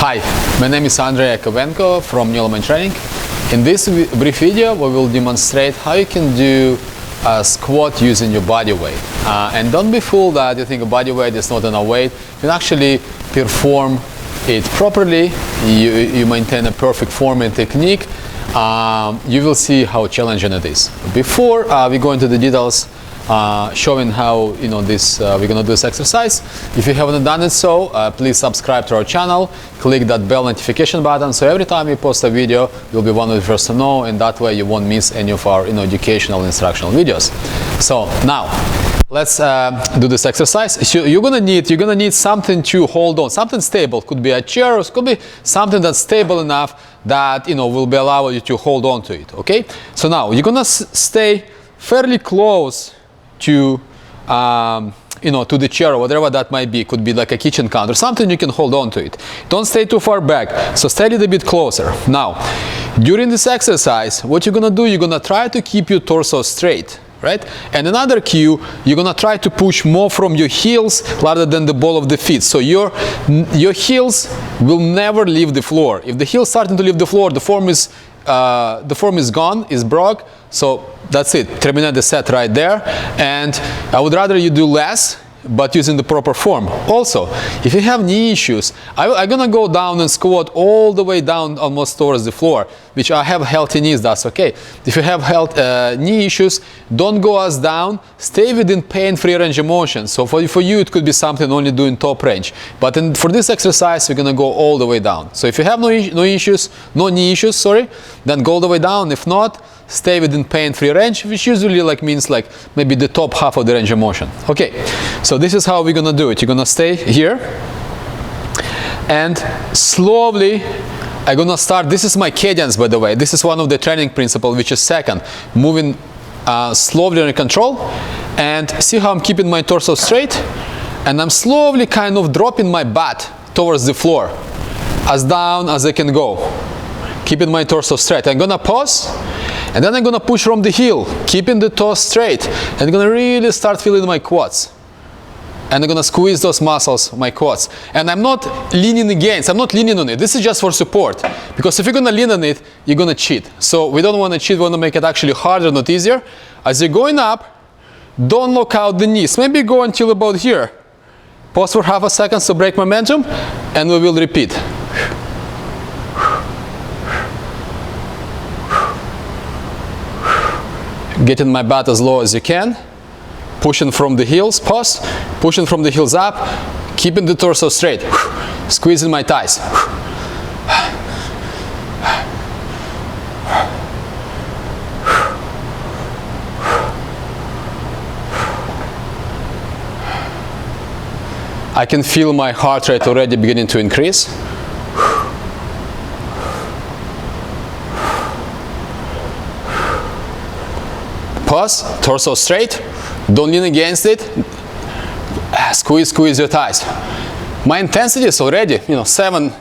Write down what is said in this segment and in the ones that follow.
Hi, my name is Andrei Yakovenko from New Element Training. In this brief video, we will demonstrate how you can do a squat using your body weight. And don't be fooled that you think a body weight is not enough weight. You can actually perform it properly. You maintain a perfect form and technique. You will see how challenging it is. Before we go into the details, showing how we're gonna do this exercise. If you haven't done it so, please subscribe to our channel, click that bell notification button, so every time we post a video you'll be one of the first to know, and that way you won't miss any of our educational instructional videos. So now let's do this exercise. So you're gonna need something to hold on, something stable. Could be a chair, or it could be something that's stable enough that will be allow you to hold on to it. Okay, so now you're gonna stay fairly close to to the chair or whatever that might be. Could be like a kitchen counter, something you can hold on to it. Don't stay too far back, so stay a little bit closer. Now during this exercise, what you're gonna do, you're gonna try to keep your torso straight, right? And another cue, you're gonna try to push more from your heels rather than the ball of the feet. So your heels will never leave the floor. If the heels starting to leave the floor, the form is gone, is broke. So that's it, terminate the set right there. And I would rather you do less, but using the proper form. Also, if you have knee issues, I'm gonna go down and squat all the way down almost towards the floor, which I have healthy knees, that's okay. If you have knee issues, don't go as down, stay within pain-free range of motion. So for you, it could be something only doing top range. But for this exercise, we're gonna go all the way down. So if you have no knee issues, then go all the way down. If not, stay within pain-free range, which usually means maybe the top half of the range of motion. Okay, so this is how we're gonna do it. You're gonna stay here, and slowly I'm gonna start. This is my cadence, by the way. This is one of the training principles, which is second, moving slowly under control. And see how I'm keeping my torso straight, and I'm slowly kind of dropping my butt towards the floor, as down as I can go, keeping my torso straight. I'm gonna pause, and then I'm gonna push from the heel, keeping the toes straight, and I'm gonna really start feeling my quads. And I'm gonna squeeze those muscles, my quads. And I'm not leaning against, I'm not leaning on it. This is just for support. Because if you're gonna lean on it, you're gonna cheat. So we don't wanna cheat, we wanna make it actually harder, not easier. As you're going up, don't lock out the knees. Maybe go until about here. Pause for half a second to break momentum, and we will repeat. Getting my butt as low as you can, pushing from the heels, pause, pushing from the heels up, keeping the torso straight, squeezing my thighs. I can feel my heart rate already beginning to increase. Pause, torso straight, don't lean against it, squeeze your thighs. My intensity is already 7,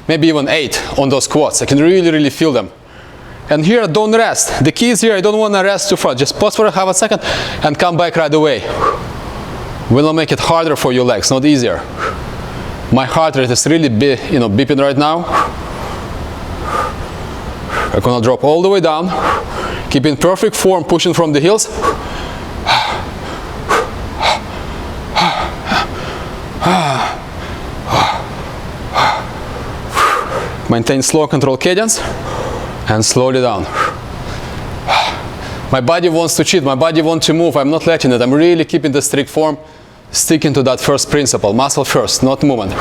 maybe even 8 on those quads. I can really feel them. And here, don't rest. The key is here, I don't want to rest too far. Just pause for half a second and come back right away. Will make it harder for your legs, not easier. My heart rate is really beeping right now. I'm gonna drop all the way down, keep in perfect form, pushing from the heels. Maintain slow control cadence and slowly down. My body wants to cheat, my body wants to move, I'm not letting it. I'm really keeping the strict form, sticking to that first principle, muscle first, not movement.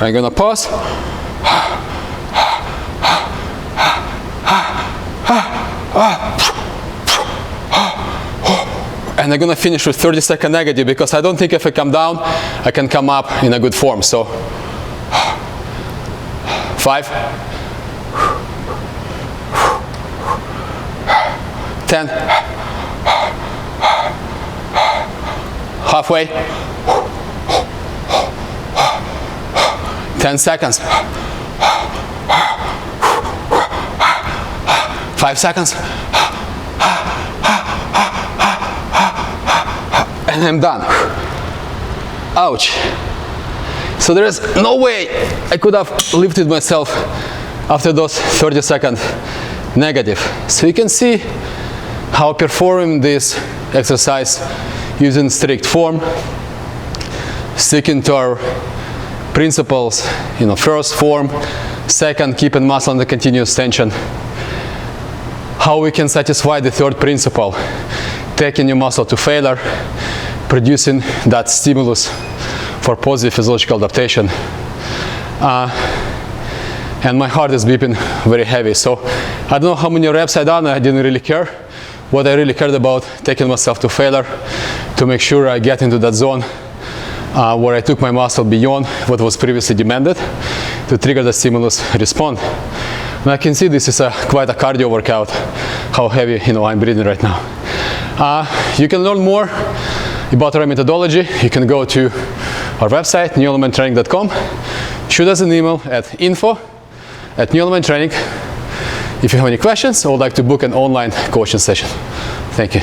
I'm gonna pause. And I'm gonna finish with 30-second negative, because I don't think if I come down, I can come up in a good form. So 5, 10, halfway, 10 seconds, 5 seconds, and I'm done. Ouch. So there is no way I could have lifted myself after those 30-second negative. So you can see how performing this exercise using strict form, sticking to our principles, first form, second keeping muscle under continuous tension. How we can satisfy the third principle, taking your muscle to failure, producing that stimulus for positive physiological adaptation. And my heart is beeping very heavy. So I don't know how many reps I done, I didn't really care. What I really cared about, taking myself to failure, to make sure I get into that zone where I took my muscle beyond what was previously demanded to trigger the stimulus response. And I can see this is quite a cardio workout, how heavy I'm breathing right now. You can learn more about our methodology. You can go to our website, newelementtraining.com. Shoot us an email at info@newelementtraining. If you have any questions or would like to book an online coaching session. Thank you.